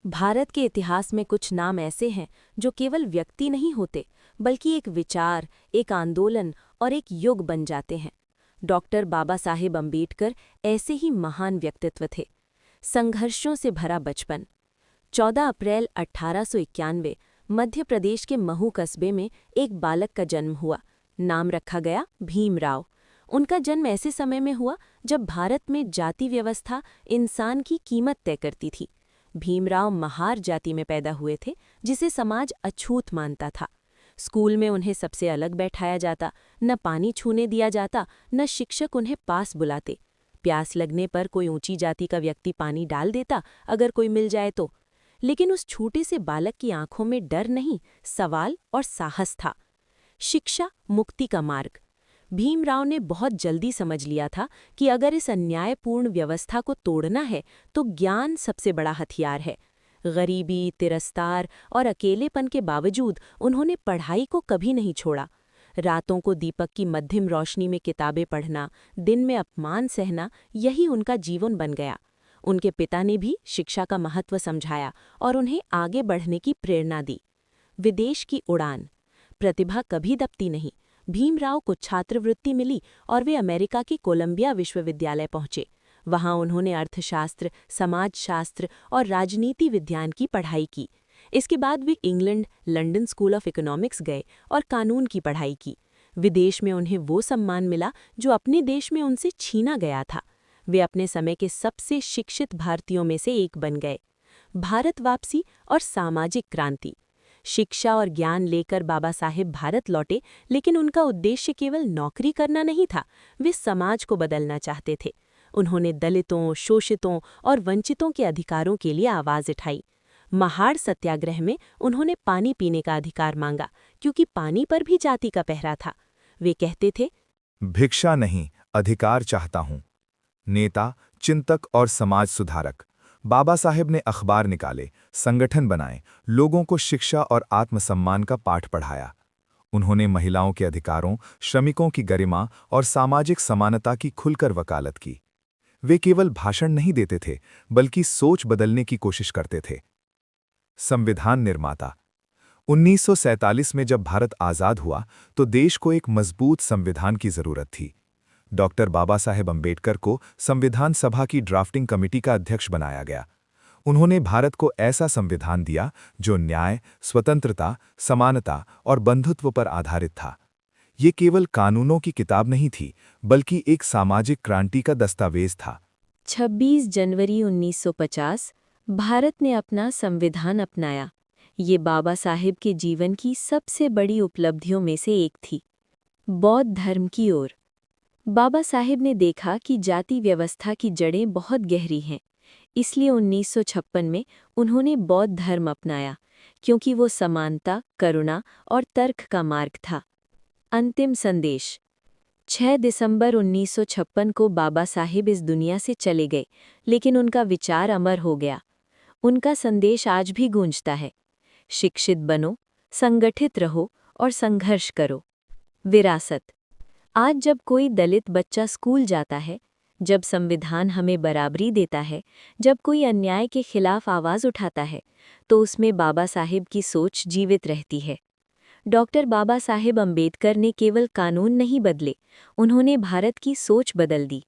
भारत के इतिहास में कुछ नाम ऐसे हैं जो केवल व्यक्ति नहीं होते, बल्कि एक विचार, एक आंदोलन और एक युग बन जाते हैं। डॉक्टर बाबा साहेब अम्बेडकर ऐसे ही महान व्यक्तित्व थे। संघर्षों से भरा बचपन। 14 अप्रैल 1891 मध्य प्रदेश के महू कस्बे में एक बालक का जन्म हुआ। नाम रखा गया भीमराव। उनका जन्म ऐसे समय में हुआ जब भारत में जाति व्यवस्था इंसान की कीमत तय करती थी। भीमराव महार जाति में पैदा हुए थे, जिसे समाज अछूत मानता था। स्कूल में उन्हें सबसे अलग बैठाया जाता, न पानी छूने दिया जाता, न शिक्षक उन्हें पास बुलाते। प्यास लगने पर कोई ऊंची जाति का व्यक्ति पानी डाल देता, अगर कोई मिल जाए तो। लेकिन उस छोटे से बालक की आंखों में डर नहीं, सवाल और साहस था। शिक्षा मुक्ति का मार्ग। भीमराव ने बहुत जल्दी समझ लिया था कि अगर इस अन्यायपूर्ण व्यवस्था को तोड़ना है तो ज्ञान सबसे बड़ा हथियार है। गरीबी, तिरस्कार और अकेलेपन के बावजूद उन्होंने पढ़ाई को कभी नहीं छोड़ा। रातों को दीपक की मध्यम रोशनी में किताबें पढ़ना, दिन में अपमान सहना, यही उनका जीवन बन गया। उनके पिता ने भी शिक्षा का महत्व समझाया और उन्हें आगे बढ़ने की प्रेरणा दी। विदेश की उड़ान। प्रतिभा कभी दबती नहीं। भीमराव को छात्रवृत्ति मिली और वे अमेरिका के कोलंबिया विश्वविद्यालय पहुंचे। वहां उन्होंने अर्थशास्त्र, समाजशास्त्र और राजनीति विज्ञान की पढ़ाई की। इसके बाद वे England, London School of Economics गए और कानून की पढ़ाई की। विदेश में उन्हें वो सम्मान मिला जो अपने देश में उनसे छीना गया था। वे अपने समय के सबसे शिक्षित भारतीयों में से एक बन गए। भारत वापसी और सामाजिक क्रांति। शिक्षा और ज्ञान लेकर बाबा साहेब भारत लौटे, लेकिन उनका उद्देश्य केवल नौकरी करना नहीं था, वे समाज को बदलना चाहते थे। उन्होंने दलितों, शोषितों और वंचितों के अधिकारों के लिए आवाज़ उठाई। महाड़ सत्याग्रह में उन्होंने पानी पीने का अधिकार मांगा, क्योंकि पानी पर भी जाति का पहरा था। वे कहते थे, भिक्षा नहीं, अधिकार चाहता हूं। नेता, चिंतक और समाज सुधारक। बाबा साहेब ने अखबार निकाले, संगठन बनाए, लोगों को शिक्षा और आत्मसम्मान का पाठ पढ़ाया। उन्होंने महिलाओं के अधिकारों, श्रमिकों की गरिमा और सामाजिक समानता की खुलकर वकालत की। वे केवल भाषण नहीं देते थे, बल्कि सोच बदलने की कोशिश करते थे। संविधान निर्माता। 1947 में जब भारत आज़ाद हुआ तो देश को एक मजबूत संविधान की जरूरत थी। डॉक्टर बाबा साहेब अम्बेडकर को संविधान सभा की ड्राफ्टिंग कमेटी का अध्यक्ष बनाया गया। उन्होंने भारत को ऐसा संविधान दिया जो न्याय, स्वतंत्रता, समानता और बंधुत्व पर आधारित था। ये केवल कानूनों की किताब नहीं थी, बल्कि एक सामाजिक क्रांति का दस्तावेज था। 26 जनवरी 1950 भारत ने अपना संविधान अपनाया। ये बाबा साहेब के जीवन की सबसे बड़ी उपलब्धियों में से एक थी। बौद्ध धर्म की ओर। बाबा साहेब ने देखा कि जाति व्यवस्था की जड़ें बहुत गहरी हैं, इसलिए 1956 में उन्होंने बौद्ध धर्म अपनाया, क्योंकि वो समानता, करुणा और तर्क का मार्ग था। अंतिम संदेश। 6 दिसंबर 1956 को बाबा साहेब इस दुनिया से चले गए, लेकिन उनका विचार अमर हो गया। उनका संदेश आज भी गूंजता है। शिक्षित बनो, संगठित रहो और संघर्ष करो। विरासत। आज जब कोई दलित बच्चा स्कूल जाता है, जब संविधान हमें बराबरी देता है, जब कोई अन्याय के खिलाफ आवाज़ उठाता है, तो उसमें बाबा साहेब की सोच जीवित रहती है। डॉक्टर बाबा साहेब अम्बेडकर ने केवल कानून नहीं बदले, उन्होंने भारत की सोच बदल दी।